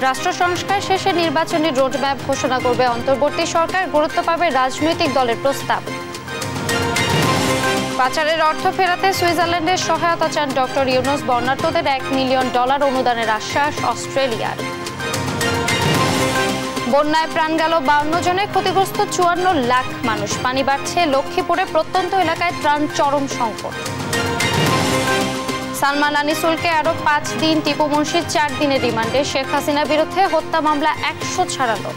রাষ্ট্র সংস্কার শেষে নির্বাচনী রোডম্যাপ ঘোষণা করবে অন্তর্বর্তী সরকার, গুরুত্ব পাবে রাজনৈতিক দলের প্রস্তাব। পাচারের অর্থ ফেরাতে সুইজারল্যান্ডের সহায়তা চান ডক্টর ইউনুস, বর্ণাঢ্যদের $1 মিলিয়ন অনুদানের আশ্বাস অস্ট্রেলিয়ার। বন্যায় প্রাণ গেল 52 জনের, ক্ষতিগ্রস্ত 54 লাখ মানুষ। পানি বাড়ছে লক্ষ্মীপুরে, প্রত্যন্ত এলাকায় ত্রাণ চরম সংকট। সালমান আনিসুলকে আরো 5 দিন, টিপু মুন্সির 4 দিনের রিমান্ডে। শেখ হাসিনার বিরুদ্ধে হত্যা মামলা 100 ছাড়ালো।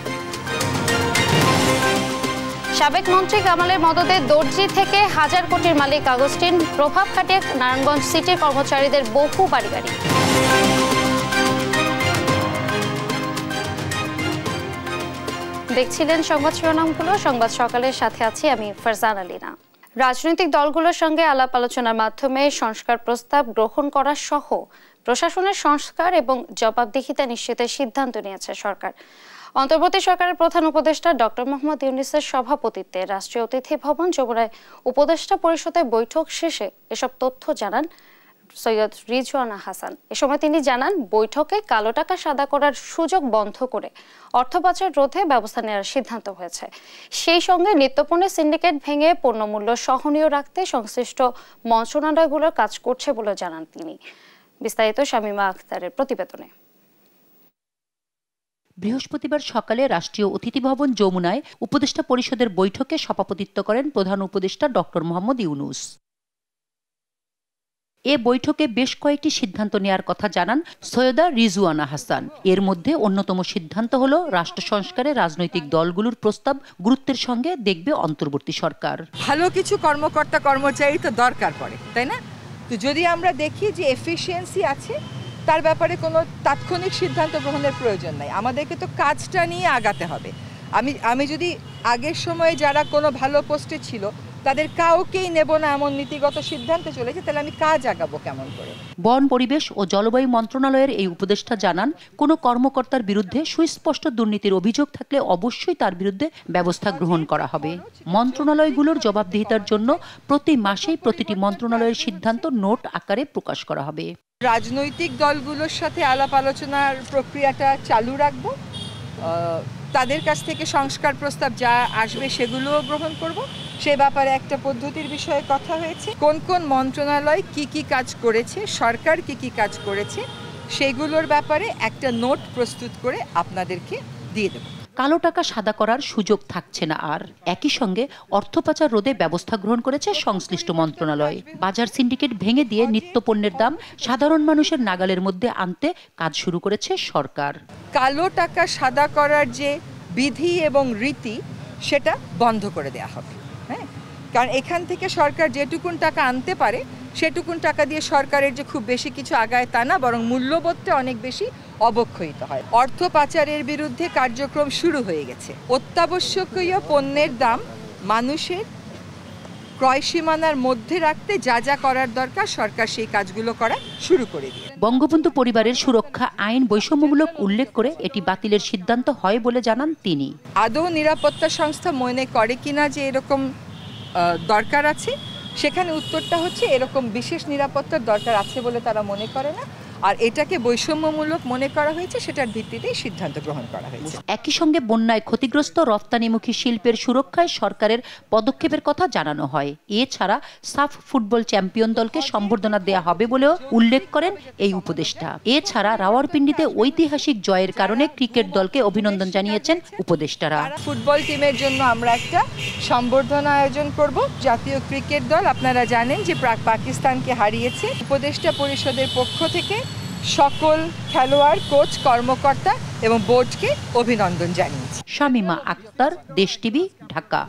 সাবেক মন্ত্রী কামালের মদদে দর্জি থেকে 1000 কোটির মালিক আগস্টিন, প্রভাব খাটিয়ে নারায়ণগঞ্জ সিটির কর্মচারীদের বহু বাড়ি গাড়ি। দেখছিলেন সংবাদ শিরোনামগুলো। সংবাদ সকালের সাথে আছি আমি ফারজানা আলীনা। রাজনৈতিক দলগুলোর সঙ্গে আলাপ আলোচনার মাধ্যমে সংস্কার প্রস্তাব গ্রহণ করা সহ প্রশাসনের সংস্কার এবং জবাবদিহিতা নিশ্চিতের সিদ্ধান্ত নিয়েছে সরকার। অন্তর্বর্তী সরকারের প্রধান উপদেষ্টা ডক্টর মোহাম্মদ ইউনূসের সভাপতিত্বে রাষ্ট্রীয় অতিথি ভবন যমুনায় উপদেষ্টা পরিষদের বৈঠক শেষে এসব তথ্য জানান সৈয়দ রিজওয়ানা হাসান। এ সময় তিনি জানান, বৈঠকে কালো টাকা সাদা করার সুযোগ বন্ধ করে অর্থ পাচার রোধে ব্যবস্থা নেওয়ার সিদ্ধান্ত হয়েছে। সেই সঙ্গে নিত্যপণ্যের সিন্ডিকেট ভেঙে পণ্যমূল্য সহনীয় রাখতে সংশ্লিষ্ট মন্ত্রণালয়গুলোর কাজ করছে বলে জানান তিনি। বিস্তারিত শামীমা আখতারের প্রতিবেদনে। বৃহস্পতিবার সকালে রাষ্ট্রীয় অতিথি ভবন যমুনায় উপদেষ্টা পরিষদের বৈঠকে সভাপতিত্ব করেন প্রধান উপদেষ্টা ডক্টর মোহাম্মদ ইউনূস। এ বৈঠকে বেশ কয়েকটি সিদ্ধান্ত নেয়ার কথা জানান সৈয়দা রিজওয়ানা হাসান। এর মধ্যে অন্যতম সিদ্ধান্ত হলো রাষ্ট্র সংস্কারে রাজনৈতিক দলগুলোর প্রস্তাব গুরুত্বের সঙ্গে দেখবে অন্তর্বর্তী সরকার। ভালো কিছু কর্মকর্তা কর্মচারী তো দরকার পড়ে, তাই না? তো যদি আমরা দেখি যে এফিসিয়েন্সি আছে, তার ব্যাপারে কোনো তাৎক্ষণিক সিদ্ধান্ত গ্রহণের প্রয়োজন নাই। আমাদেরকে তো কাজটা নিয়ে আগাতে হবে। আমি যদি আগের সময়ে যারা কোনো ভালো পোস্টে ছিল তাদের কাউকেই নেব না এমন নীতিগত সিদ্ধান্তে চলেছে, তাহলে আমি কাজ আগাবো কেমন করে? বন, পরিবেশ ও জলবায়ু মন্ত্রণালয়ের এই উপদেষ্টা জানান, কোনো কর্মকর্তার বিরুদ্ধে সুস্পষ্ট দুর্নীতির অভিযোগ থাকলে অবশ্যই তার বিরুদ্ধে ব্যবস্থা গ্রহণ করা হবে। মন্ত্রণালয়গুলোর জবাবদিহিতার জন্য প্রতি মাসেই প্রতিটি মন্ত্রণালয়ের সিদ্ধান্ত নোট আকারে প্রকাশ করা হবে। রাজনৈতিক দলগুলোর সাথে আলাপ আলোচনার প্রক্রিয়াটা চালু রাখবো। তাদের কাছ থেকে সংস্কার প্রস্তাব যা আসবে সেগুলোও গ্রহণ করব। সে ব্যাপারে একটা পদ্ধতির বিষয়ে কথা হয়েছে। কোন কোন মন্ত্রণালয় কি কাজ করেছে, সরকার কি কাজ করেছে, সেগুলোর ব্যাপারে একটা নোট প্রস্তুত করে আপনাদেরকে দিয়ে দেব। কালো টাকা সাদা করার সুযোগ থাকছে না আর। একই সঙ্গে অর্থ পাচার রোধে ব্যবস্থা গ্রহণ করেছে সংশ্লিষ্ট মন্ত্রণালয়। বাজার সিন্ডিকেট ভেঙে দিয়ে নিত্যপণ্যের দাম সাধারণ মানুষের নাগালের মধ্যে আনতে কাজ শুরু করেছে সরকার। কালো টাকা সাদা করার যে বিধি এবং রীতি, সেটা বন্ধ করে দেয়া হবে। হ্যাঁ, কারণ এখান থেকে সরকার যেটুকুন টাকা আনতে পারে সেটুকুন টাকা দিয়ে সরকারের যে খুব বেশি কিছু আগায় তা না, বরং মূল্যবোধটা অনেক বেশি অবক্ষয়িত হয়। অর্থ পাচারের বিরুদ্ধে কার্যক্রম শুরু হয়ে গেছে। অত্যাবশ্যকীয় পণ্যের দাম মানুষের ক্রয় সীমানার মধ্যে রাখতে যা যা করার দরকার সরকার সেই কাজগুলো করা শুরু করে দিয়ে। বঙ্গবন্ধু পরিবারের সুরক্ষা আইন বৈষম্যমূলক উল্লেখ করে এটি বাতিলের সিদ্ধান্ত হয় বলে জানান তিনি। আদৌ নিরাপত্তা সংস্থা মনে করে কিনা যে এরকম দরকার আছে, সেখানে উত্তরটা হচ্ছে এরকম বিশেষ নিরাপত্তার দরকার আছে বলে তারা মনে করে না, আর এটাকে বৈষম্যমূলক মনে করা হয়েছে, সেটার ভিত্তিতেই সিদ্ধান্ত গ্রহণ করা হয়েছে। একই সঙ্গে বন্যায় ক্ষতিগ্রস্ত রপ্তানিমুখী শিল্পের সুরক্ষায় সরকারের পদক্ষেপের কথা জানানো হয়। এছাড়া সাফ ফুটবল চ্যাম্পিয়ন দলকে সম্বর্ধনা দেয়া হবে বলেও উল্লেখ করেন এই উপদেষ্টা। এছাড়া রাওয়ালপিন্ডিতে ঐতিহাসিক জয়ের কারণে ক্রিকেট দলকে অভিনন্দন জানিয়েছেন উপদেষ্টারা। ফুটবল টিমের জন্য আমরা একটা সম্বর্ধনা আয়োজন করব। জাতীয় ক্রিকেট দল আপনারা জানেন যে পাকিস্তানকে হারিয়েছে। উপদেষ্টা পরিষদের পক্ষ থেকে সকল খেলোয়াড়, কোচ, কর্মকর্তা এবং বোর্ডকে অভিনন্দন জানিয়েছি। শামীমা আখতার, দেশ টিভি, ঢাকা।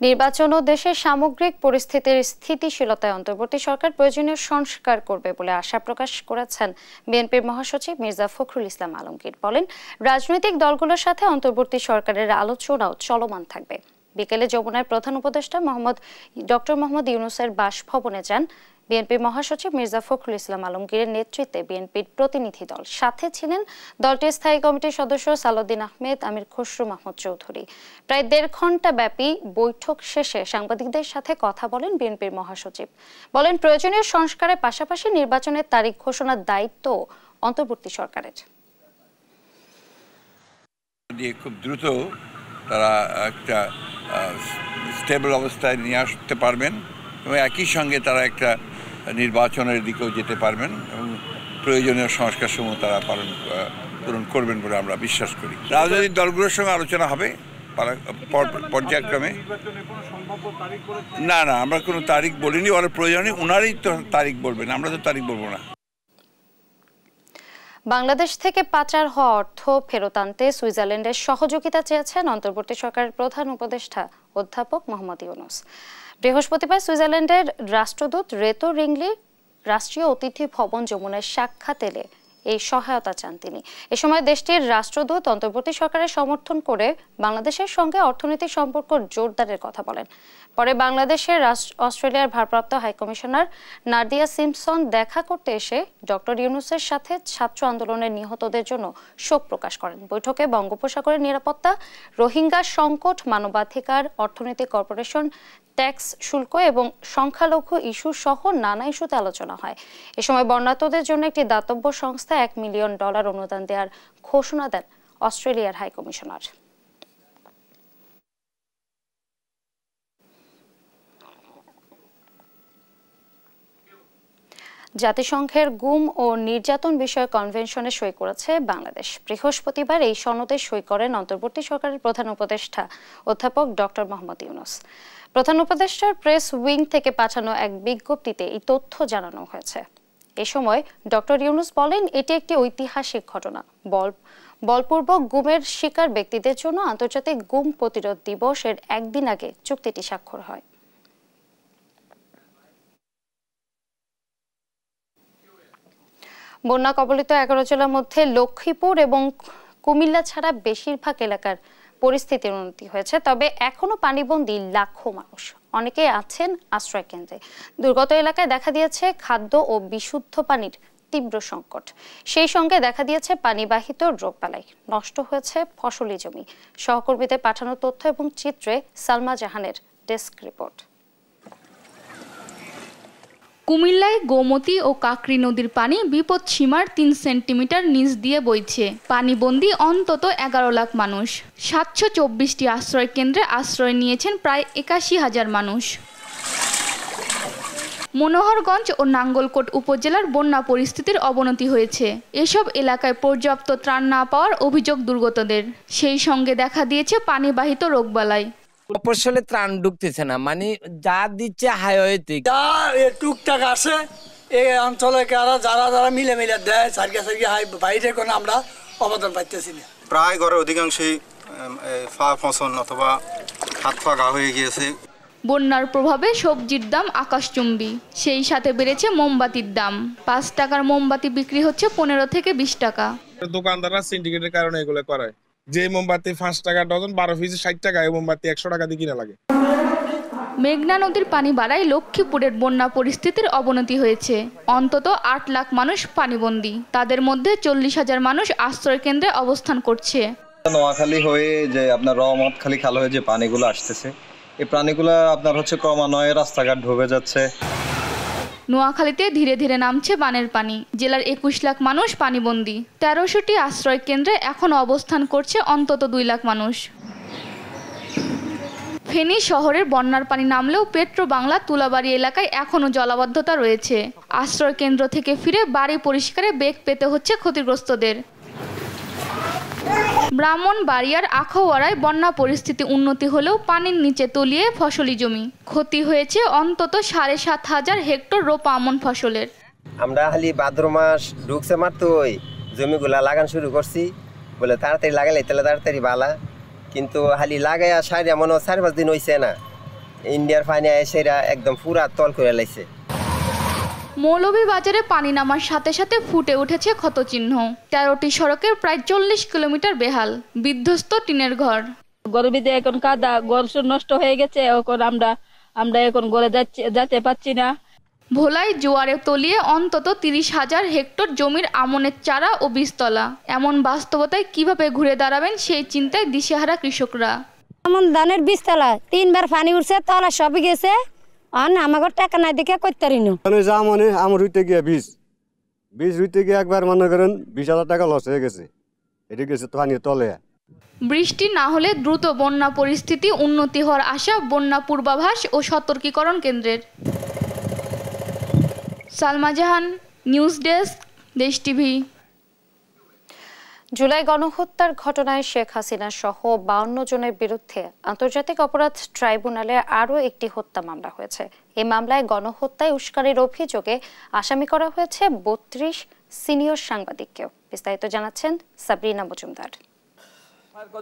নির্বাচন ও দেশের সামগ্রিক পরিস্থিতির স্থিতিশীলতায় অন্তর্বর্তী সরকার প্রয়োজনীয় সংস্কার করবে বলে আশা প্রকাশ করেছেন বিএনপির মহাসচিব মির্জা ফখরুল ইসলাম আলমগীর। বলেন, রাজনৈতিক দলগুলোর সাথে অন্তর্বর্তী সরকারের আলোচনাও চলমান থাকবে। বিকেলে যমুনার প্রধান উপদেষ্টা ডক্টর মোহাম্মদ ইউনূসের বাসভবনে যান বিএনপির মহাসচিব মির্জা ফখরুল ইসলাম আলমগীরের নেতৃত্বে বিএনপির প্রতিনিধি দল। সাথে ছিলেন দলটির স্থায়ী কমিটির সদস্য সালাউদ্দিন আহমেদ, আমির খসরু মাহমুদ চৌধুরী। প্রায় 1.5 ঘন্টা ব্যাপী বৈঠক শেষে সাংবাদিকদের সাথে কথা বলেন বিএনপির মহাসচিব। বলেন, প্রয়োজনীয় সংস্কারের পাশাপাশি নির্বাচনের তারিখ ঘোষণার দায়িত্ব অন্তর্বর্তী সরকারের। খুব দ্রুত তারা একটা স্টেবল অবস্থায় নিয়ে আসতে পারবেন এবং একই সঙ্গে তারা একটা নির্বাচনের দিকেও যেতে পারবেন এবং প্রয়োজনীয় সংস্কার সমূহ তারা পূরণ করবেন বলে আমরা বিশ্বাস করি। রাজনৈতিক দলগুলোর সঙ্গে আলোচনা হবে পর্যায়ক্রমে। না, আমরা কোনো তারিখ বলিনি, ওরা প্রয়োজনে ওনারই তো তারিখ বলবেন, আমরা তো তারিখ বলবো না। বাংলাদেশ থেকে পাচার হওয়া অর্থ ফেরত আনতে সুইজারল্যান্ডের সহযোগিতা চেয়েছেন অন্তর্বর্তী সরকারের প্রধান উপদেষ্টা অধ্যাপক মোহাম্মদ ইউনূস। বৃহস্পতিবার সুইজারল্যান্ডের রাষ্ট্রদূত রেতো রিংলি রাষ্ট্রীয় অতিথি ভবন যমুনায় সাক্ষাৎ এলে এই সহায়তা চান তিনি। এ সময় দেশটির রাষ্ট্রদূত অন্তর্বর্তী সরকারের সমর্থন করে বাংলাদেশের সঙ্গে অর্থনৈতিক সম্পর্ক জোরদারের কথা বলেন। পরে বাংলাদেশের অস্ট্রেলিয়ার ভারপ্রাপ্ত হাইকমিশনার নাদিয়া সিম্পসন দেখা করতে এসে ডক্টর ইউনূসের সাথে ছাত্র আন্দোলনের নিহতদের জন্য শোক প্রকাশ করেন। বৈঠকে বঙ্গোপসাগরের নিরাপত্তা, রোহিঙ্গা সংকট, মানবাধিকার, অর্থনৈতিক কর্পোরেশন, ট্যাক্স শুল্ক এবং সংখ্যালঘু ইস্যু সহ নানা ইস্যুতে আলোচনা হয়। এ সময় বন্যার্তদের জন্য একটি দাতব্য সংস্থা $1 মিলিয়ন অনুদান দেওয়ার ঘোষণা দেন অস্ট্রেলিয়ার হাইকমিশনার। জাতিসংঘের গুম ও নির্যাতন বিষয়ক কনভেনশনে সই করেছে বাংলাদেশ। বৃহস্পতিবার এই সনদে সই করেন অন্তর্বর্তী সরকারের প্রধান উপদেষ্টা অধ্যাপক ডক্টর মোহাম্মদ ইউনূস। প্রধান উপদেষ্টার প্রেস উইং থেকে পাঠানো এক বিজ্ঞপ্তিতে এই তথ্য জানানো হয়েছে। এ সময় ডক্টর ইউনূস বলেন, এটি একটি ঐতিহাসিক ঘটনা। বলপূর্বক গুমের শিকার ব্যক্তিদের জন্য আন্তর্জাতিক গুম প্রতিরোধ দিবসের একদিন আগে চুক্তিটি স্বাক্ষর হয়। বন্যা কবলিত 11 জেলার মধ্যে লক্ষ্মীপুর এবং কুমিল্লা ছাড়া বেশিরভাগ এলাকার পরিস্থিতির উন্নতি হয়েছে, তবে এখনো পানিবন্দী লাখো মানুষ। অনেকে আছেন আশ্রয় কেন্দ্রে। দুর্গত এলাকায় দেখা দিয়েছে খাদ্য ও বিশুদ্ধ পানির তীব্র সংকট। সেই সঙ্গে দেখা দিয়েছে পানিবাহিত রোগবালাই। নষ্ট হয়েছে ফসলি জমি। সহকর্মীদের পাঠানো তথ্য এবং চিত্রে সালমা জাহানের ডেস্ক রিপোর্ট। কুমিল্লায় গোমতী ও কাকরি নদীর পানি বিপদ সীমার 3 সেন্টিমিটার নিচ দিয়ে বইছে। পানিবন্দী অন্তত 11 লাখ মানুষ। 724টি আশ্রয় কেন্দ্রে আশ্রয় নিয়েছেন প্রায় 81,000 মানুষ। মনোহরগঞ্জ ও নাঙ্গলকোট উপজেলার বন্যা পরিস্থিতির অবনতি হয়েছে। এসব এলাকায় পর্যাপ্ত ত্রাণ না পাওয়ার অভিযোগ দুর্গতদের। সেই সঙ্গে দেখা দিয়েছে পানিবাহিত রোগবালাই। ফসলে ত্রাণ ঢুকতেছে না, মানে যা দিচ্ছে হাইওয়েতে যা টুকটাক আসে এই অঞ্চলে যারা মিলে দেয় সার্গে বাইরে কোনো আমরা অবদান পাইতেছি না। প্রায় ঘরের অধিকাংশই ফসল অথবা হাত পা গা হয়ে গিয়েছে। বন্যার প্রভাবে সবজির দাম আকাশচুম্বী। সেই সাথে বেড়েছে মোমবাতির দাম। 5 টাকার মোমবাতি বিক্রি হচ্ছে 15 থেকে 20 টাকা। দোকানদাররা সিন্ডিকেটের কারণে এগুলো করে। যে মোমবাতি 5 টাকা ডজন, 12 পিস 60 টাকা, এই মোমবাতি 100 টাকা দিয়ে কিনা লাগে। মেঘনা নদীর পানি বাড়ায় লক্ষ্মীপুরের বন্যা পরিস্থিতির অবনতি হয়েছে। অন্তত 8 লাখ মানুষ পানিবন্দী। তাদের মধ্যে 40,000 মানুষ আশ্রয় কেন্দ্রে অবস্থান করছে। নোয়াখালী হয়ে যে আপনার রহমতখালী খাল হয়ে যে পানিগুলো আসতেছে, এই পানিগুলো আপনার হচ্ছে ক্রমান্বয়ে রাস্তাঘাট ডুবে যাচ্ছে। নোয়াখালীতে ধীরে ধীরে নামছে বানের পানি। জেলার 21 লাখ মানুষ পানিবন্দী। 1300টি আশ্রয় কেন্দ্রে এখন অবস্থান করছে অন্তত 2 লাখ মানুষ। ফেনী শহরের বন্যার পানি নামলেও পেট্রো বাংলা তুলাবাড়ি এলাকায় এখনও জলাবদ্ধতা রয়েছে। আশ্রয় কেন্দ্র থেকে ফিরে বাড়ি পরিষ্কারে বেগ পেতে হচ্ছে ক্ষতিগ্রস্তদের। ব্রাহ্মণবাড়িয়ার আখাউড়ায় বন্যা পরিস্থিতি উন্নতি হলেও পানির নিচে তলিয়ে ফসলি জমি। ক্ষতি হয়েছে অন্তত 7,500 হেক্টর রোপা আমন ফসলের। আমরা খালি ভাদ্র মাস ঢুকছে মাত্র ওই জমিগুলা লাগান শুরু করছি বলে তাড়াতাড়ি লাগালে তাহলে তাড়াতাড়ি বালা, কিন্তু খালি লাগাইয়া সারি এমন 4-5 দিন হয়েছে না, ইন্ডিয়ার পানি এসেরা একদম পুরা তল করে লাইছে। মৌলভীবাজারে পানি নামার সাথে সাথে ফুটে উঠেছে ক্ষতচিহ্ন। 13টি সড়কের প্রায় 40 কিলোমিটার বেহাল, বিধ্বস্ত টিনের ঘর। গরবিতে এখন কাদা, ঘর নষ্ট হয়ে গেছে। এখন আমরা এখন ঘরে যেতে পারছি না। ভোলায় জোয়ারে তলিয়ে অন্তত 30,000 হেক্টর জমির আমনের চারা ও বীজতলা। এমন বাস্তবতায় কিভাবে ঘুরে দাঁড়াবেন সেই চিন্তায় দিশেহারা কৃষকরা। আমন ধানের বীজতলা 3 বার পানি উঠছে, তলা সবই গেছে। আমাকে টাকা নাই দেখে করতে পারিনি। যা মনে আমার উঠে গিয়ে বীজ বীজ রুইতে গিয়ে একবার মনে করেন 20,000 টাকা লস হয়ে গেছে, এটা গেছে পানির তলে। বৃষ্টি না হলে দ্রুত বন্যা পরিস্থিতি উন্নতি হওয়ার আশা বন্যা পূর্বাভাস ও সতর্কীকরণ কেন্দ্রের। সালমা জাহান, নিউজ ডেস্ক, দেশ টিভি। জুলাই গণহত্যার ঘটনায় শেখ হাসিনা সহ 52 জনের বিরুদ্ধে আন্তর্জাতিক অপরাধ ট্রাইব্যুনালে আরও একটি হত্যা মামলা হয়েছে। এই মামলায় গণহত্যায় উস্কানির অভিযোগে আসামি করা হয়েছে 32 সিনিয়র সাংবাদিককেও। বিস্তারিত জানাচ্ছেন সাবরিনা মজুমদার।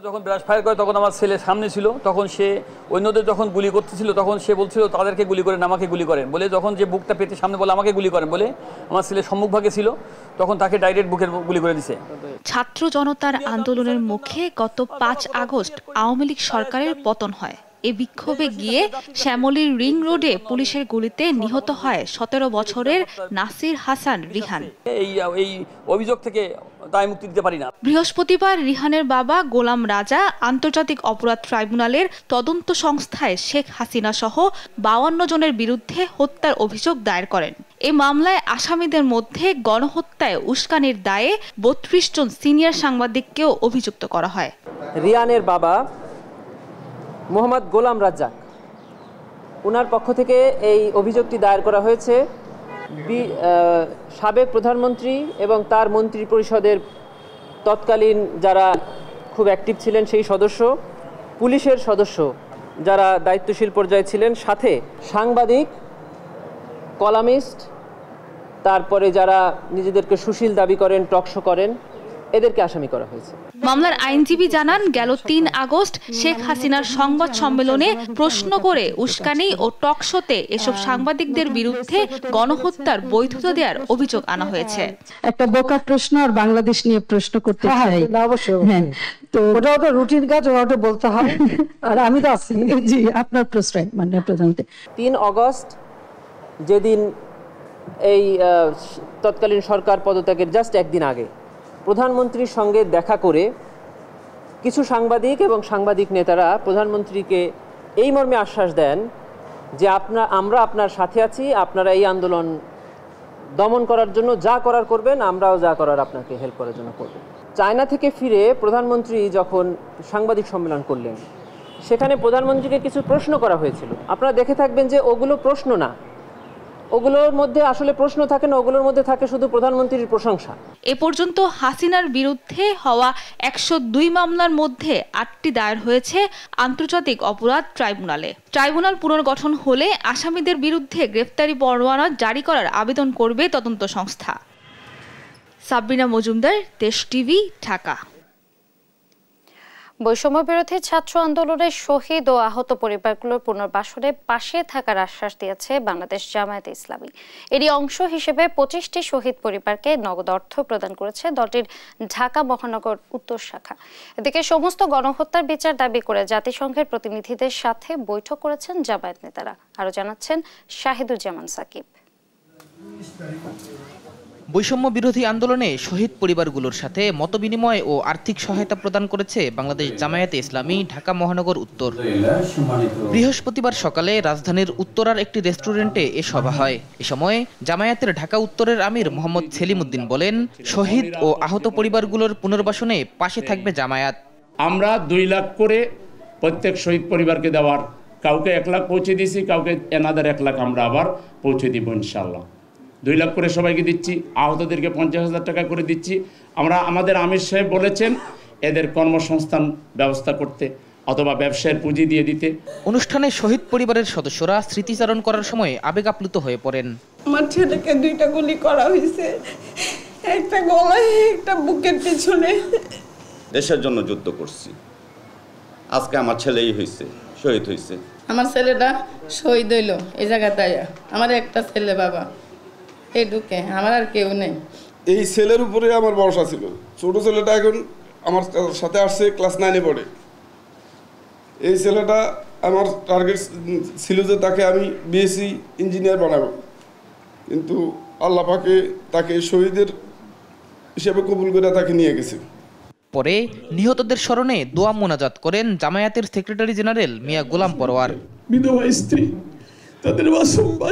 যখন ব্রাশ ফায়ার করে তখন আমার ছেলে সামনে ছিল, তখন সে অন্যদের যখন গুলি করতেছিল তখন সে বলছিল তাদেরকে গুলি করেন, আমাকে গুলি করেন বলে, যখন যে বুকটা পেতে সামনে বলে আমাকে গুলি করেন বলে আমার ছেলে সম্মুখভাগে ছিল, তখন তাকে ডাইরেক্ট বুকের গুলি করে দিছে। ছাত্র জনতার আন্দোলনের মুখে গত 5 আগস্ট আওয়ামী লীগ সরকারের পতন হয়। এই বিক্ষোভে গিয়ে শ্যামলীর রিং রোডে পুলিশের গুলিতে নিহত হয় 17 বছরের নাসির হাসান রিহান। এই অভিযোগ থেকে দায় মুক্তি দিতে পারি না। বৃহস্পতিবার রিহানের বাবা গোলাম রাজা আন্তর্জাতিক অপরাধ ট্রাইব্যুনালের তদন্ত সংস্থায় শেখ হাসিনা সহ 52 জনের বিরুদ্ধে হত্যার অভিযোগ দায়ের করেন। এই মামলায় আসামিদের মধ্যে গণহত্যায় উস্কানির দায়ে 32 জন সিনিয়র সাংবাদিককেও অভিযুক্ত করা হয়। রিহানের বাবা মোহাম্মদ গোলাম রাজ্জাক, ওনার পক্ষ থেকে এই অভিযোগটি দায়ের করা হয়েছে সাবেক প্রধানমন্ত্রী এবং তার মন্ত্রী পরিষদের তৎকালীন যারা খুব অ্যাক্টিভ ছিলেন সেই সদস্য, পুলিশের সদস্য যারা দায়িত্বশীল পর্যায়ে ছিলেন, সাথে সাংবাদিক, কলামিস্ট, তারপরে যারা নিজেদেরকে সুশীল দাবি করেন, টকশো করেন, এদেরকে আসামি করা হয়েছে। মামলার আইনজীবী জানান, গেল 3 আগস্ট শেখ হাসিনার সংবাদ সম্মেলনে প্রশ্ন করে উস্কানি ও টকশোতে এসব সাংবাদিকদের বিরুদ্ধে গণহত্যার বৈধতা দেওয়ার অভিযোগ আনা হয়েছে। একটা বোকা প্রশ্ন আর বাংলাদেশ নিয়ে প্রশ্ন করতে চাই। অবশ্যই, হ্যাঁ, তো ওটাও তো রুটিন কাজ, ওটা বলতে হবে। আর আমি তো আছি। জি, আপনার প্রশ্রয় মাননীয় প্রধানমন্ত্রী। 3 আগস্ট যেদিন এই তৎকালীন সরকার পদত্যাগের জাস্ট একদিন আগে প্রধানমন্ত্রীর সঙ্গে দেখা করে কিছু সাংবাদিক এবং সাংবাদিক নেতারা প্রধানমন্ত্রীকে এই মর্মে আশ্বাস দেন যে আমরা আপনার সাথে আছি, আপনারা এই আন্দোলন দমন করার জন্য যা করার করবেন, আমরাও যা করার আপনাকে হেল্প করার জন্য করব। চায়না থেকে ফিরে প্রধানমন্ত্রী যখন সাংবাদিক সম্মেলন করলেন, সেখানে প্রধানমন্ত্রীকে কিছু প্রশ্ন করা হয়েছিল। আপনারা দেখে থাকবেন যে ওগুলো প্রশ্ন না, ওগুলোর মধ্যে আসলে প্রশ্ন থাকে না, ওগুলোর মধ্যে থাকে শুধু প্রধানমন্ত্রীর প্রশংসা। এ পর্যন্ত হাসিনার বিরুদ্ধে হওয়া 102 মামলার মধ্যে 8টি দায়ের হয়েছে আন্তর্জাতিক অপরাধ ট্রাইব্যুনালে। ট্রাইব্যুনাল পুনর্গঠন হলে আসামিদের বিরুদ্ধে গ্রেফতারি পরোয়ানা জারি করার আবেদন করবে তদন্ত সংস্থা। সাবরিনা মজুমদার, দেশ টিভি, ঢাকা। বৈষম্য বিরোধী ছাত্র আন্দোলনের শহীদ ও আহত পরিবারগুলোর পুনর্বাসনে পাশে থাকার আশ্বাস দিয়েছে বাংলাদেশ জামায়াতে ইসলামী। এরই অংশ হিসেবে 25টি শহীদ পরিবারকে নগদ অর্থ প্রদান করেছে দলটির ঢাকা মহানগর উত্তর শাখা। এদিকে সমস্ত গণহত্যার বিচার দাবি করে জাতিসংঘের প্রতিনিধিদের সাথে বৈঠক করেছেন জামায়াত নেতারা। আরও জানাচ্ছেন শাহিদুজ্জামান সাকিব। বৈষম্য বিরোধী আন্দোলনে শহীদ পরিবারগুলোর সাথে মতবিনিময় ও আর্থিক সহায়তা প্রদান করেছে বাংলাদেশ জামায়াতে ইসলামী ঢাকা মহানগর উত্তর। বৃহস্পতিবার সকালে রাজধানীর উত্তরার একটি রেস্টুরেন্টে এ সভা হয়। এ সময় জামায়াতের ঢাকা উত্তরের আমির মোহাম্মদ সেলিম উদ্দিন বলেন, শহীদ ও আহত পরিবারগুলোর পুনর্বাসনে পাশে থাকবে জামায়াত। আমরা 2 লাখ করে প্রত্যেক শহীদ পরিবারকে দেওয়ার, কাউকে 1 লাখ পৌঁছে দিয়েছি, কাউকে এনাদের 1 লাখ আমরা আবার পৌঁছে দিব ইনশাল্লাহ। 2 লাখ করে সবাইকে দিচ্ছি, আহতদেরকে 50,000 টাকা করে দিচ্ছি। আমাদের আমির সাহেব বলেছেন এদের কর্মসংস্থান ব্যবস্থা করতে অথবা ব্যবসায়ের পুঁজি দিয়ে দিতে। অনুষ্ঠানে শহীদ পরিবারের সদস্যরা স্মৃতিচারণ করার সময় আবেগ আপ্লুত হয়ে পড়েন। আমার ছেলেকে 2টা গুলি করা হয়েছে, একটা গলায়, একটা বুকের পিছনে। দেশের জন্য যুদ্ধ করছি, আজকে আমার ছেলেই হয়েছে, শহীদ হয়েছে। আমার ছেলেটা শহীদ হইল এই জায়গাতে। আমার একটা ছেলে বাবা, এই ঢুকে আমার আর কেউ নেই। এই ছেলের উপরে আমার ভরসা ছিল। ছোট ছেলেটা এখন আমার সাথে আসছে, ক্লাস 9-এ পড়ে। এই ছেলেটা আমার টার্গেট ছিল যে তাকে আমি বিএসসি ইঞ্জিনিয়ার বানাবো, কিন্তু আল্লাহ পাকে তাকে শহীদের হিসেবে কবুল করে তাকে নিয়ে গেছে। পরে নিহতদের স্মরণে দোয়া মোনাজাত করেন জামায়াতের সেক্রেটারি জেনারেল মিয়া গোলাম পরোয়ার। বিধবা স্ত্রী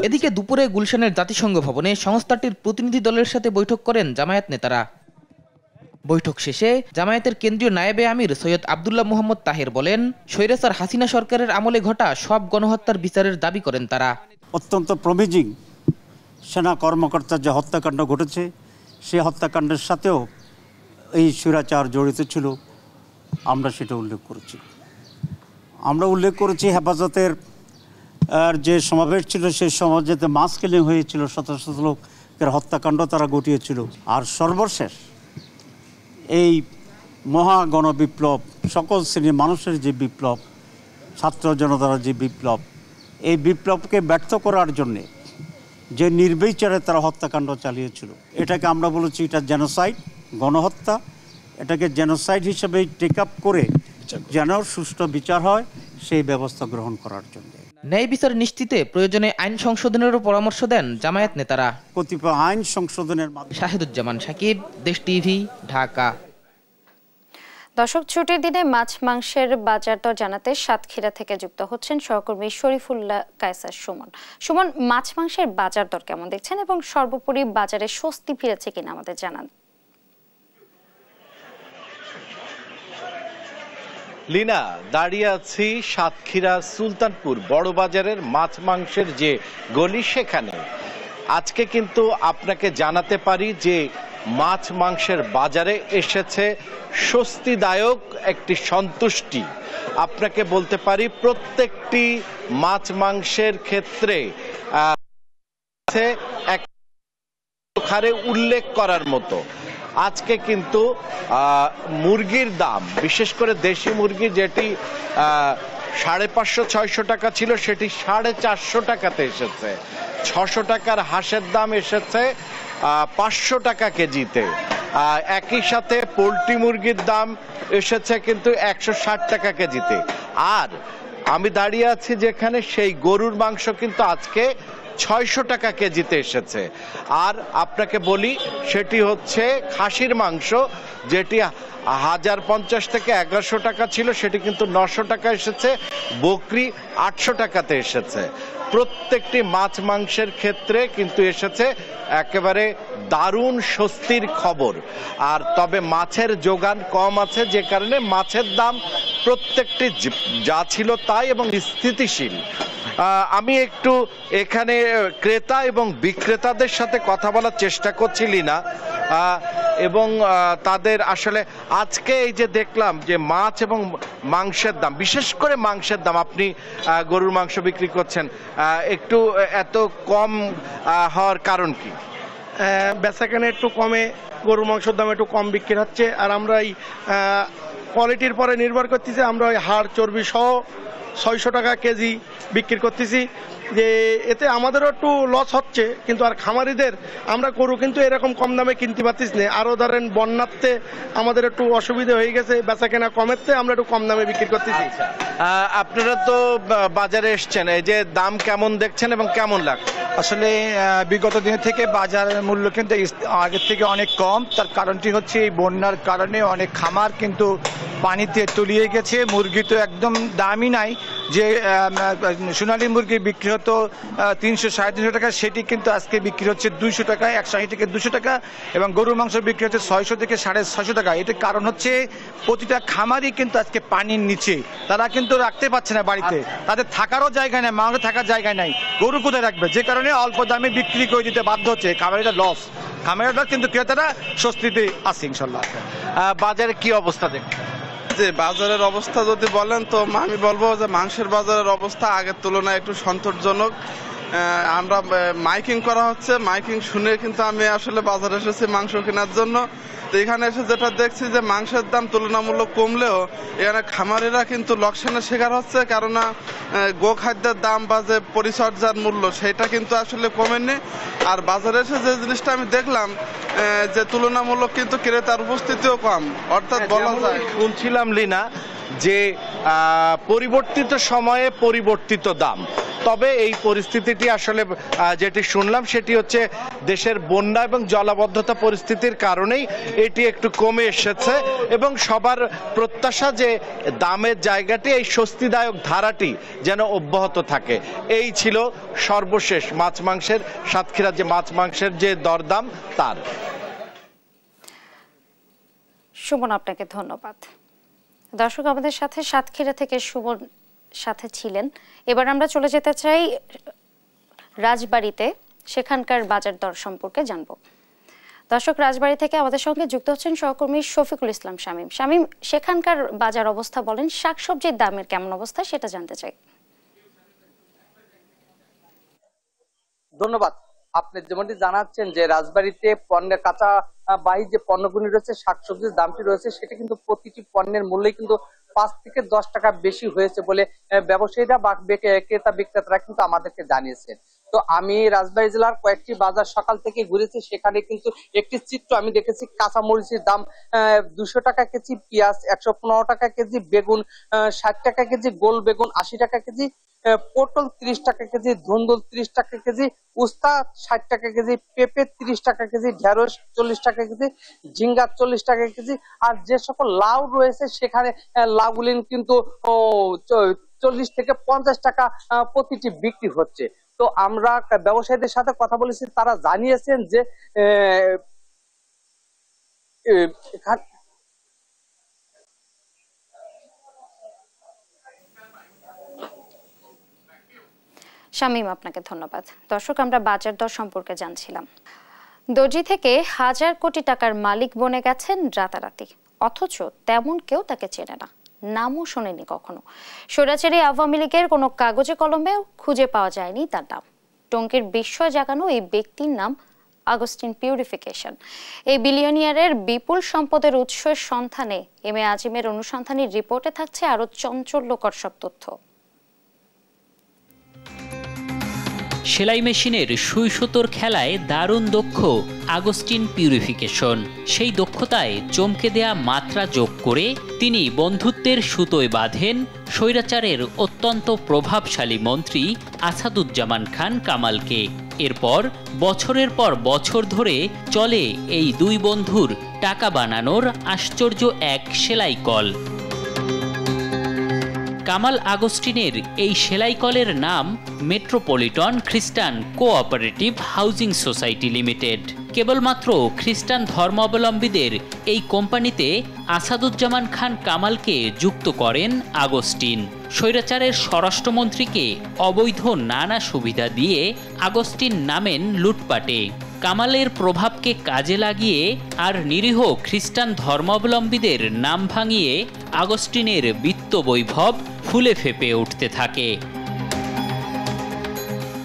এদিকে দুপুরে গুলশানের জাতিসংঘ ভবনে সংস্থাটির প্রতিনিধি দলের সাথে বৈঠক করেন জামায়াত নেতারা। বৈঠক শেষে জামায়াতের কেন্দ্রীয় নায়েবে আমির সৈয়দ আব্দুল্লাহ মোহাম্মদ তাহের বলেন, স্বৈরাচার হাসিনা সরকারের আমলে ঘটা সব গণহত্যার বিচারের দাবি করেন তারা। অত্যন্ত প্রমিজিং সেনা কর্মকর্তার যে হত্যাকাণ্ড ঘটেছে, সেই হত্যাকাণ্ডের সাথেও এই স্বৈরাচার জড়িত ছিল, আমরা সেটা উল্লেখ করেছি। আমরা উল্লেখ করেছি হেফাজতের যে সমাবেশ ছিল, সেই সমাবেশে মাস কিলিং হয়েছিল, শত শত লোকের হত্যাকাণ্ড তারা ঘটিয়েছিল। আর সর্বশেষ এই মহা গণবিপ্লব, সকল শ্রেণীর মানুষের যে বিপ্লব, ছাত্র জনতার যে বিপ্লব, এই বিপ্লবকে ব্যর্থ করার জন্যে যে নির্বিচারে তারা হত্যাকাণ্ড চালিয়েছিল, এটাকে আমরা বলেছি এটা জেনোসাইড, গণহত্যা। এটাকে জেনোসাইড হিসেবে টেক আপ করে যেন সুষ্ঠু বিচার হয়, সেই ব্যবস্থা গ্রহণ করার জন্য ন্যায় বিচার নিশ্চিতে প্রয়োজনে আইন সংশোধনেরও পরামর্শ দেন জামায়াত নেতারা। কতিপয় আইন সংশোধনের মাধ্যমে। শাহিদুজ্জামান সাকিব, দেশ টিভি, ঢাকা। দর্শক, ছুটির দিনে মাছ মাংসের বাজার দর জানাতে সাতক্ষীরা থেকে যুক্ত হচ্ছেন সহকর্মী শরীফুল্লাহ কায়সার সুমন। সুমন, মাছ মাংসের বাজার দর কেমন দেখছেন এবং সর্বোপরি বাজারে স্বস্তি ফিরেছে কিনা আমাদের জানান। লীনা, দাঁড়িয়ে আছি সাতক্ষীরা সুলতানপুর বড় বাজারের মাছ মাংসের যে গলি, সেখানে আজকে কিন্তু আপনাকে জানাতে পারি যে মাছ মাংসের বাজারে এসেছে স্বস্তিদায়ক একটি সন্তুষ্টি। আপনাকে বলতে পারি প্রত্যেকটি মাছ মাংসের ক্ষেত্রে এক হারে উল্লেখ করার মতো। আজকে কিন্তু মুরগির দাম, বিশেষ করে দেশি মুরগি যেটি 550-600 টাকা ছিল, সেটি 450 টাকাতে এসেছে। 600 টাকার হাঁসের দাম এসেছে 500 টাকা কেজিতে। একই সাথে পোলট্রি মুরগির দাম এসেছে কিন্তু 160 টাকা কেজিতে। আর আমি দাঁড়িয়ে আছি যেখানে, সেই গরুর মাংস কিন্তু আজকে 600 টাকা কেজিতে এসেছে। আর আপনাকে বলি, সেটি হচ্ছে খাসির মাংস, যেটি 1050 থেকে 1100 টাকা ছিল, সেটি কিন্তু 900 টাকা এসেছে। বকরি 800 টাকাতে এসেছে। প্রত্যেকটি মাছ মাংসের ক্ষেত্রে কিন্তু এসেছে একেবারে দারুণ স্বস্তির খবর। আর তবে মাছের যোগান কম আছে, যে কারণে মাছের দাম প্রত্যেকটি যা ছিল তাই এবং স্থিতিশীল। আমি একটু এখানে ক্রেতা এবং বিক্রেতাদের সাথে কথা বলার চেষ্টা করছিলি না, এবং তাদের আসলে আজকে এই যে দেখলাম যে মাছ এবং মাংসের দাম, বিশেষ করে মাংসের দাম, আপনি গরুর মাংস বিক্রি করছেন, একটু এত কম হওয়ার কারণ কি? বেচাকেনা একটু কমে, গরুর মাংসের দাম একটু কম বিক্রি হচ্ছে। আর আমরা এই কোয়ালিটির পরে নির্ভর করতেছি, আমরা ওই হাড় চর্বি সহ 600 টাকা কেজি বিক্রি করতেছি। যে এতে আমাদেরও একটু লস হচ্ছে, কিন্তু আর খামারিদের আমরা গরু কিন্তু এরকম কম দামে কিনতে পারতেছি না। আরও ধরেন বন্যাতে আমাদের একটু অসুবিধা হয়ে গেছে, বেচা কেনা কমেতে আমরা একটু কম দামে বিক্রি করতেছি। আপনারা তো বাজারে এসছেন, এই যে দাম কেমন দেখছেন এবং কেমন লাগছে? আসলে বিগত দিনের থেকে বাজারের মূল্য কিন্তু আগের থেকে অনেক কম। তার কারণটি হচ্ছে এই বন্যার কারণে অনেক খামার কিন্তু পানিতে তলিয়ে গেছে। মুরগি তো একদম দামই নাই। যে সোনালী মুরগি বিক্রি হতো 300-350 টাকা, সেটি কিন্তু আজকে বিক্রি হচ্ছে 200 টাকা, 160 থেকে 200 টাকা। এবং গরুর মাংস বিক্রি হচ্ছে 600 থেকে 650 টাকা। এটার কারণ হচ্ছে প্রতিটা খামারই কিন্তু আজকে পানির নিচে, তারা কিন্তু রাখতে পারছে না বাড়িতে, তাদের থাকারও জায়গা নেই, মাংস থাকার জায়গা নাই, গরু কোথায় রাখবে, যে কারণে অল্প দামে বিক্রি করে দিতে বাধ্য হচ্ছে। খামারিরা লস, খামারিরা লস, কিন্তু ক্রেতারা স্বস্তিতে আছে ইনশাল্লাহ। বাজারে কি অবস্থা দেখছেন? যে বাজারের অবস্থা যদি বলেন, তো আমি বলবো যে মাংসের বাজারের অবস্থা আগের তুলনায় একটু সন্তোষজনক। আমরা মাইকিং করা হচ্ছে, মাইকিং শুনে কিন্তু আমি আসলে বাজারে এসেছি মাংস কেনার জন্য। তো এখানে এসে যেটা দেখছি যে মাংসের দাম তুলনামূলক কমলেও এখানে খামারিরা কিন্তু লোকসানের শিকার হচ্ছে, কেননা গোখাদ্যের দাম বা যে পরিচর্যার মূল্য সেটা কিন্তু আসলে কমেনি। আর বাজারে এসে যে জিনিসটা আমি দেখলাম যে তুলনামূলক কিন্তু ক্রেতার উপস্থিতিও কম, অর্থাৎ বলা যায়। শুনছিলাম লীনা যে পরিবর্তিত সময়ে পরিবর্তিত দাম, তবে এই পরিস্থিতিটি আসলে যেটি শুনলাম সেটি হচ্ছে দেশের বন্যা এবং জলাবদ্ধতা পরিস্থিতির কারণেই এটি একটু কমে এসেছে এবং সবার প্রত্যাশা যে দামের জায়গাটি এই স্বস্তিদায়ক ধারাটি যেন অব্যাহত থাকে। এই ছিল সর্বশেষ মাছ মাংসের, সাতক্ষীরার যে মাছ মাংসের যে দরদাম তার। সুমন, আপনাকে ধন্যবাদ। দর্শক, আমাদের সাথে সাতক্ষীরা থেকে সুমন সাথে ছিলেন। এবার আমরা চলে যেতে চাই রাজবাড়িতে, সেখানকার বাজার দর সম্পর্কে জানব। দর্শক, রাজবাড়ি থেকে আমাদের সঙ্গে যুক্ত হচ্ছেন সহকর্মী শফিকুল ইসলাম শামীম। শামীম, সেখানকার বাজার অবস্থা বলেন, শাকসবজির দামের কেমন অবস্থা সেটা জানতে চাই। ধন্যবাদ। আপনি যেমনটি জানাচ্ছেন যে রাজবাড়িতে পণ্যের কাঁচা বাহী যে পণ্যগুলি রয়েছে, শাকসবজির দামটি রয়েছে, সেটা কিন্তু প্রতিটি পণ্যের মূল্যই কিন্তু 5 থেকে 10 টাকা বেশি হয়েছে বলে ব্যবসায়ীরা বা ক্রেতা বিক্রেতারা কিন্তু আমাদেরকে জানিয়েছেন। তো আমি রাজবাড়ী জেলার কয়েকটি বাজার সকাল থেকে ঘুরেছি, সেখানে কিন্তু একটি চিত্র আমি দেখেছি। কাঁচামরিচের দাম 200 টাকা কেজি, পেঁয়াজ 115 টাকা কেজি, বেগুন 60 টাকা কেজি, গোল বেগুন 80 টাকা কেজি, পটল 30 টাকা কেজি, ধুন্দুল 30 টাকা কেজি, উস্তা 60 টাকা কেজি, পেঁপে 30 টাকা কেজি, ঢেঁড়স 40 টাকা কেজি, ঝিঙ্গা 40 টাকা কেজি। আর যে সকল লাউ রয়েছে সেখানে লাউগুলি কিন্তু 40 থেকে 50 টাকা প্রতিটি বিক্রি হচ্ছে। তো আমরা ব্যবসায়ীদের সাথে কথা বলেছি, তারা জানিয়েছেন যে শামীম, আপনাকে ধন্যবাদ। দর্শক, আমরা বাজার দর সম্পর্কে জানছিলাম। দর্জি থেকে 1000 কোটি টাকার মালিক বনে গেছেন রাতারাতি, অথচ তেমন কেউ তাকে চেনে না, নামও শোনেনি কখনো। স্বৈরাচারী আওয়ামী লীগের কোনো কাগজে কলমেও খুঁজে পাওয়া যায়নি তার নাম। টঙ্গীর বিস্ময় জাগানো এই ব্যক্তির নাম আগস্টিন পিউরিফিকেশন। এই বিলিয়নিয়ারের বিপুল সম্পদের উৎসের সন্ধানে এম এ আজিমের অনুসন্ধানী রিপোর্টে থাকছে আরো চঞ্চল্যকর সব তথ্য। সেলাই মেশিনের সুই সুতোর খেলায় দারুণ দক্ষ আগস্টিন পিউরিফিকেশন। সেই দক্ষতায় চমকে দেয়া মাত্রা যোগ করে তিনি বন্ধুত্বের সুতোয় বাঁধেন স্বৈরাচারের অত্যন্ত প্রভাবশালী মন্ত্রী আসাদুজ্জামান খান কামালকে। এরপর বছরের পর বছর ধরে চলে এই দুই বন্ধুর টাকা বানানোর আশ্চর্য এক সেলাই কল। কামাল আগস্টিনের এই সেলাই কলের নাম মেট্রোপলিটন খ্রিস্টান কোঅপারেটিভ হাউজিং সোসাইটি লিমিটেড। কেবলমাত্র খ্রিস্টান ধর্মাবলম্বীদের এই কোম্পানিতে আসাদুজ্জামান খান কামালকে যুক্ত করেন আগস্টিন। স্বৈরাচারের স্বরাষ্ট্রমন্ত্রীকে অবৈধ নানা সুবিধা দিয়ে আগস্টিন নামেন লুটপাটে। কামালের প্রভাবকে কাজে লাগিয়ে আর নিরীহ খ্রিস্টান ধর্মাবলম্বীদের নাম ভাঙিয়ে আগস্টিনের বিত্ত বৈভব ফুলে ফেপে উঠতে থাকে।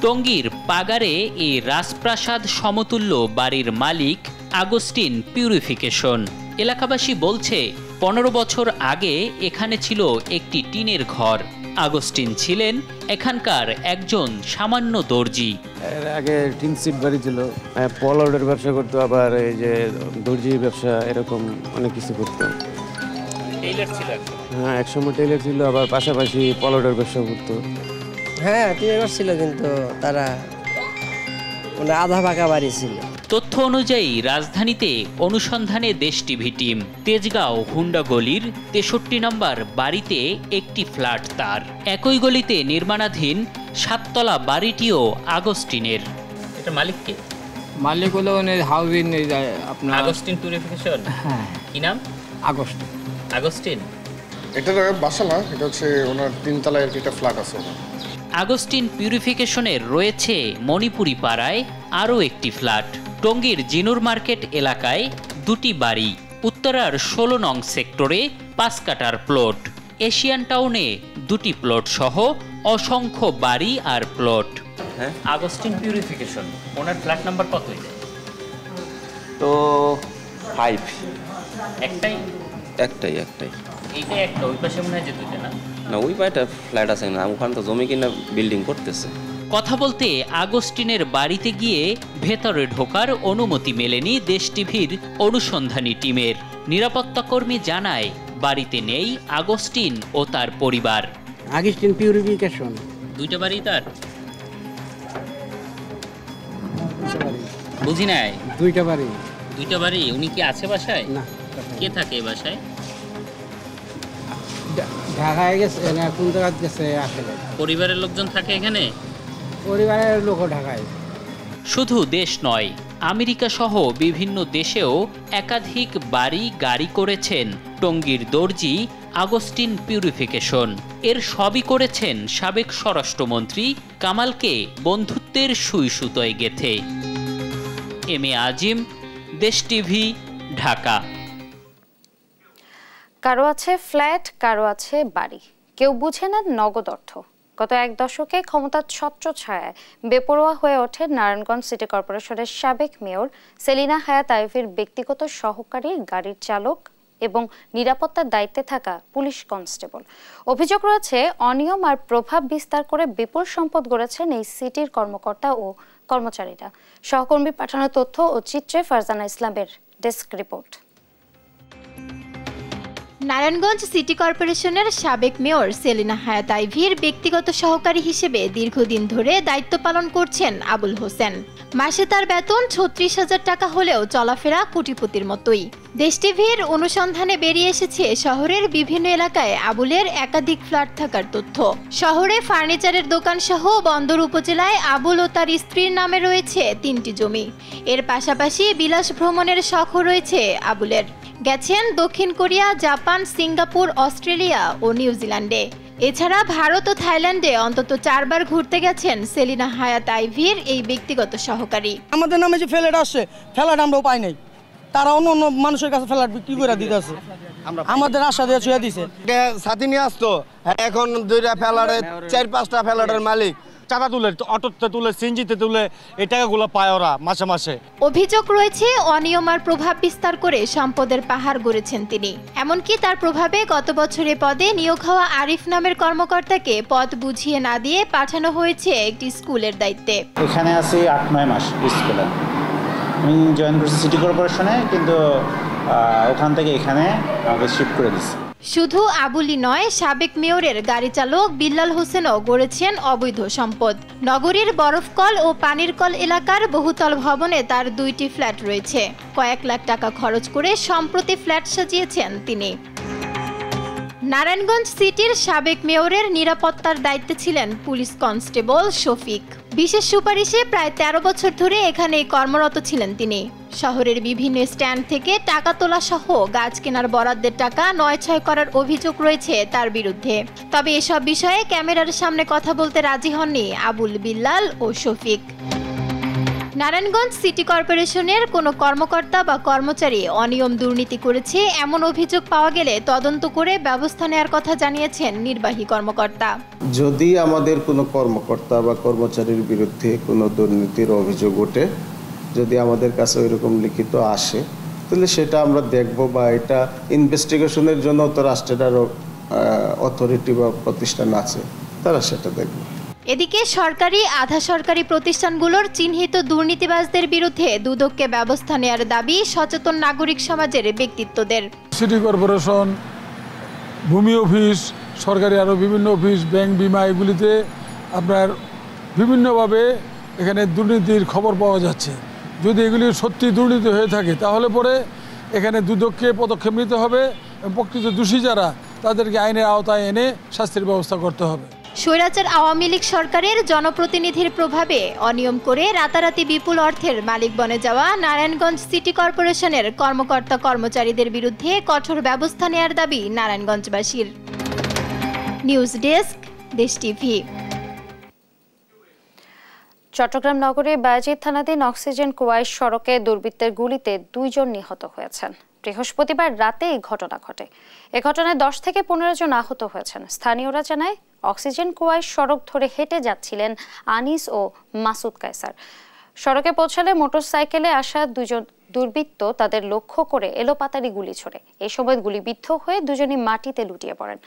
টঙ্গীর পাগারে এই রাজপ্রাসাদ সমতুল্য বাড়ির মালিক আগস্টিন পিউরিফিকেশন। এলাকাবাসী বলছে 15 বছর আগে এখানে ছিল একটি টিনের ঘর। আগস্টিন ছিলেন এখানকার একজন সামান্য দর্জি। এর আগে টিন সিট বাড়ি ছিল, পলডের ব্যবসা করতো, আবার এই যে দর্জি ব্যবসা, এরকম অনেক কিছু করতো। টেইলার ছিল? হ্যাঁ, একসময় টেইলার ছিল, আবার পাশাপাশি পলডের ব্যবসা করতো। হ্যাঁ, টিনের ছিল, কিন্তু তারা আধা পাকা বাড়ি ছিল। তথ্য অনুযায়ী রাজধানীতে অনুসন্ধানে দেশ টিভি টিম তেজগাঁও হুন্ডা গলির 63 নম্বর বাড়িতে একটি ফ্ল্যাট তার। একই গলিতে নির্মাণাধীন 7 তলা বাড়িটিও আগস্টিনের। এটা মালিক কে? মালিক হলো হাউজিং আপনার আগস্টিন পিউরিফিকেশন। হ্যাঁ। কি নাম? আগস্টিন। আগস্টিন এটা বাসা না, এটা হচ্ছে ওনার 3 তলায় একটা ফ্ল্যাট আছে। আগস্টিন পিউরিফিকেশনের রয়েছে মণিপুরি পাড়ায় আরও একটি ফ্ল্যাট। টঙ্গীর জিনুর মার্কেট এলাকায় 2টি বাড়ি, উত্তরার 16 নং সেক্টরে 5 কাঠার প্লট, এশিয়ান টাউনে 2টি প্লট সহ অসংখ্য বাড়ি আর প্লট। হ্যাঁ, আগস্টিন পিউরিফিকেশন, ওনার ফ্ল্যাট নাম্বার কত? তো 5। একটাই? একটাই। এইটা একটা, ওই পাশে মনে হয় যে 2টা না? না, ওই পাশে ফ্ল্যাট আছে না, ওখানে তো জমি কিনা বিল্ডিং করতেছে। কথা বলতে আগস্টিনের বাড়িতে গিয়ে ভেতরে ঢোকার অনুমতি মেলেনি দেশ টিভির অনুসন্ধানী টিমের। নিরাপত্তা কর্মী জানায় বাড়িতে নেই আগস্টিন ও তার পরিবার। Augustine purification. 2টা বাড়ি তার? বুঝি নাই। দুইটা বাড়ি। দুইটা বাড়ি। উনি কি আছে বাসায়? না। কে থাকে এই বাসায়? ঢাকায় গেছে না, কোন জায়গায় গেছে আসলে। পরিবারের লোকজন থাকে এখানে? পরিবারের লোকও ঢাকায়। শুধু দেশ নয়, আমেরিকা সহ বিভিন্ন দেশেও একাধিক বাড়ি গাড়ি করেছেন টঙ্গীর দর্জি আগস্টিন পিউরিফিকেশন। এর সবই করেছেন সাবেক স্বরাষ্ট্রমন্ত্রী কামালকে বন্ধুত্বের সুই সুতোয় গেথে। এম এ আজিম, দেশ টিভি, ঢাকা। কারো আছে ফ্ল্যাট, কারো আছে বাড়ি, কেউ বুঝে না নগদ অর্থ। গত এক দশকে ক্ষমতার ছত্রছায়ায় বেপরোয়া হয়ে ওঠে নারায়ণগঞ্জ সিটি কর্পোরেশনের সাবেক মেয়র সেলিনা হায়াত আইভীর ব্যক্তিগত সহকারী, গাড়ির চালক এবং নিরাপত্তার দায়িত্বে থাকা পুলিশ কনস্টেবল। অভিযোগ রয়েছে অনিয়ম আর প্রভাব বিস্তার করে বিপুল সম্পদ গড়েছেন এই সিটির কর্মকর্তা ও কর্মচারীরা। সহকর্মী পাঠানো তথ্য ও চিত্রে ফারজানা ইসলামের ডেস্ক রিপোর্ট। নারায়ণগঞ্জ সিটি কর্পোরেশনের সাবেক মেয়র সেলিনা হায়াত আইভীর ব্যক্তিগত সহকারী হিসেবে দীর্ঘদিন ধরে দায়িত্ব পালন করছেন আবুল হোসেন। মাসে তার বেতন ৩৬,০০০ টাকা হলেও চলাফেরা কোটিপতির মতোই। দেশ টিভির অনুসন্ধানে বেরিয়ে এসেছে শহরের বিভিন্ন এলাকায় আবুলের একাধিক ফ্ল্যাট থাকার তথ্য। শহরে ফার্নিচারের দোকান সহ বন্দর উপজেলায় আবুল ও তার স্ত্রীর নামে রয়েছে ৩টি জমি। এর পাশাপাশি বিলাস ভ্রমণের শখও রয়েছে আবুলের। গেছেন দক্ষিণ কোরিয়া, জাপান, সিঙ্গাপুর, অস্ট্রেলিয়া ও নিউজিল্যান্ডে। এছাড়া ভারত ও থাইল্যান্ডে অন্তত 4 বার ঘুরতে গেছেন সেলিনা হায়াত আইভীর এই ব্যক্তিগত সহকারী। আমাদের নামে যে ফ্ল্যাট আসছে, ফ্ল্যাট আমরাও পাই নাই, তারা অন্য অন্য মানুষের কাছে ফ্ল্যাট বিক্রি করে দিতেছে, আমাদের আশা দিয়ে ছুঁয়ে দিছে। সাথী নিয়ে আসতো, এখন 2টা ফ্ল্যাটের 4-5টা ফ্ল্যাটের মালিক চাঁদা তুলে, অটোতে তুলে, সিএনজিতে তুলে এই টাকাগুলো পায় ওরা মাসে মাসে। অভিযোগ রয়েছে অনিয়ম আর প্রভাব বিস্তার করে সম্পদের পাহাড় গড়েছেন তিনি। এমনকি তার প্রভাবে গত বছরে পদে নিয়োগ হওয়া আরিফ নামের কর্মকর্তাকে পদ বুঝিয়ে না দিয়ে পাঠানো হয়েছে একটি স্কুলের দায়িত্বে। এখানে আছি 8-9 মাস স্কুলে। আমি জয়েন করছি সিটি কর্পোরেশনে, কিন্তু ওখান থেকে এখানে আমাকে শিফট করে দিচ্ছে। শুধু আবুলি নয়, সাবেক মেয়রের গাড়ি চালক বিল্লাল হোসেনও গড়েছেন অবৈধ সম্পদ। নগরীর বরফকল ও পানির কল এলাকার বহুতল ভবনে তার 2টি ফ্ল্যাট রয়েছে। কয়েক লাখ টাকা খরচ করে সম্প্রতি ফ্ল্যাট সাজিয়েছেন তিনি। নারায়ণগঞ্জ সিটির সাবেক মেয়রের নিরাপত্তার দায়িত্বে ছিলেন পুলিশ কনস্টেবল শফিক। বিশেষ সুপারিশে প্রায় 13 বছর ধরে এখানে কর্মরত ছিলেন তিনি। শহরের বিভিন্ন স্ট্যান্ড থেকে টাকা তোলা সহ গাছ কেনার বরাদ্দের টাকা নয়-ছয় করার অভিযোগ রয়েছে তার বিরুদ্ধে। তবে এসব বিষয়ে ক্যামেরার সামনে কথা বলতে রাজি হননি আবুল, বিল্লাল ও শফিক। নারায়ণগঞ্জ সিটি কর্পোরেশনের কোনো কর্মকর্তা বা কর্মচারী অনিয়ম দুর্নীতি করেছে এমন অভিযোগ পাওয়া গেলে তদন্ত করে ব্যবস্থা নেওয়ার কথা জানিয়েছেন নির্বাহী কর্মকর্তা। যদি আমাদের কোনো কর্মকর্তা বা কর্মচারীর বিরুদ্ধে কোনো দুর্নীতির অভিযোগ ওঠে, যদি আমাদের কাছে ওইরকম লিখিত আসে, তাহলে সেটা আমরা দেখব, বা এটা ইনভেস্টিগেশনের জন্য তো রাষ্ট্রের আরও অথরিটি বা প্রতিষ্ঠান আছে, তারা সেটা দেখবে। এদিকে সরকারি, আধা সরকারি প্রতিষ্ঠানগুলোর চিহ্নিত দুর্নীতিবাজদের বিরুদ্ধে দুদককে ব্যবস্থা নেওয়ার দাবি সচেতন নাগরিক সমাজের ব্যক্তিত্বদের। সিটি কর্পোরেশন, ভূমি অফিস, সরকারি আরও বিভিন্ন অফিস, ব্যাংক, বিমা, এগুলিতে আপনার বিভিন্নভাবে এখানে দুর্নীতির খবর পাওয়া যাচ্ছে। যদি এগুলি সত্যি দুর্নীতি হয়ে থাকে তাহলে পরে এখানে দুদককে পদক্ষেপ নিতে হবে এবং প্রকৃত দোষী যারা তাদেরকে আইনের আওতায় এনে শাস্তির ব্যবস্থা করতে হবে। স্বৈরাচার আওয়ামী লীগ সরকারের জনপ্রতিনিধির প্রভাবে অনিয়ম করে রাতারাতি বিপুল অর্থের মালিক বনে যাওয়া নারায়ণগঞ্জ সিটি কর্পোরেশনের কর্মকর্তা কর্মচারীদের বিরুদ্ধে কঠোর ব্যবস্থা নেওয়ার দাবি নারায়ণগঞ্জবাসীর। নিউজ ডেস্ক, দেশ টিভি। চট্টগ্রাম নগরে বায়েজিদ থানাধীন অক্সিজেন কুয়াইশ সড়কে দুর্বৃত্তের গুলিতে 2 জন নিহত হয়েছেন। বৃহস্পতিবার রাতে এই ঘটনা ঘটে। এ ঘটনায় 10 থেকে 15 জন আহত হয়েছেন। স্থানীয়রা জানায়, অক্সিজেন কুয়াইশ সড়ক ধরে হেঁটে যাচ্ছিলেন আনিস ও মাসুদ কায়সার। সড়কে পৌঁছালে মোটরসাইকেলে আসা 2 জন দুর্বৃত্ত তাদের লক্ষ্য করে এলোপাতাড়ি গুলি ছোড়ে। এই সময় গুলিবিদ্ধ হয়ে দুজনই মাটিতে লুটিয়ে পড়েন।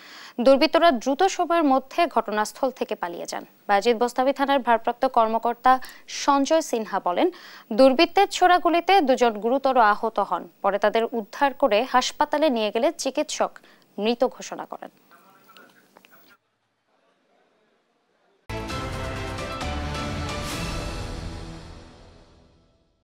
দুর্বৃত্তরা দ্রুত সময়ের মধ্যে ঘটনাস্থল থেকে পালিয়ে যান। বায়েজিদ বোস্তামি থানার ভারপ্রাপ্ত কর্মকর্তা সঞ্জয় সিনহা বলেন, দুর্বৃত্তের ছোড়া গুলিতে 2 জন গুরুতর আহত হন। পরে তাদের উদ্ধার করে হাসপাতালে নিয়ে গেলে চিকিৎসক মৃত ঘোষণা করেন।